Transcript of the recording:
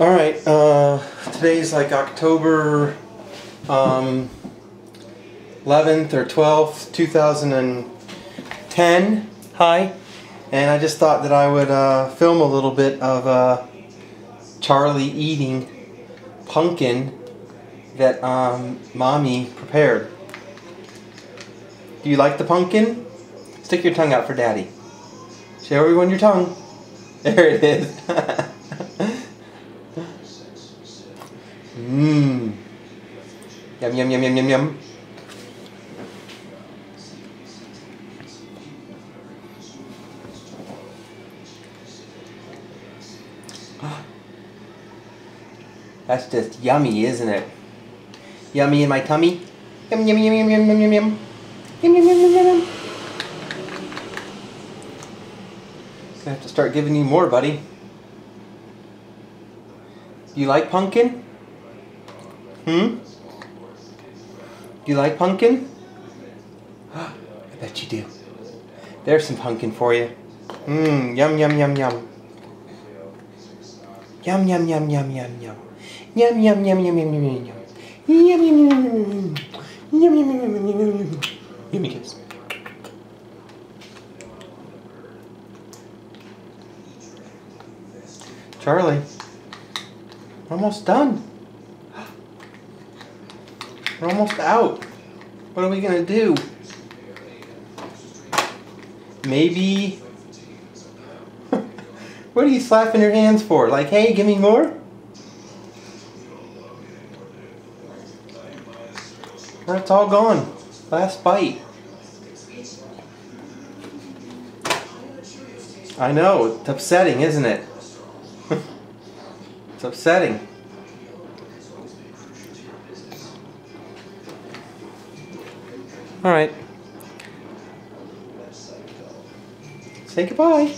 Alright, today's like October 11th or 12th, 2010. Hi. And I just thought that I would film a little bit of Charlie eating pumpkin that Mommy prepared. Do you like the pumpkin? Stick your tongue out for Daddy. Show everyone your tongue. There it is. Mmm. Yum, yum, yum, yum, yum, yum. That's just yummy, isn't it? Yummy in my tummy. Yum, yum, yum, yum, yum, yum, yum, yum. Yum, yum, yum, yum, yum, yum. Gonna have to start giving you more, buddy. Do you like pumpkin? Do you like pumpkin? I bet you do. There's some pumpkin for you. Yum, yum, yum, yum. Yum, yum, yum, yum, yum, yum. Yum, yum, yum, yum, yum, yum, yum, yum. Yum, yum, yum, yum, yum. Yum, yum, yum, yum, yum, yum, yum. Gimme kiss. Charlie, we're almost done. We're almost out. What are we gonna do? Maybe. What are you slapping your hands for? Like, hey, give me more? Well, it's all gone. Last bite. I know, it's upsetting, isn't it? It's upsetting. Alright. Say goodbye.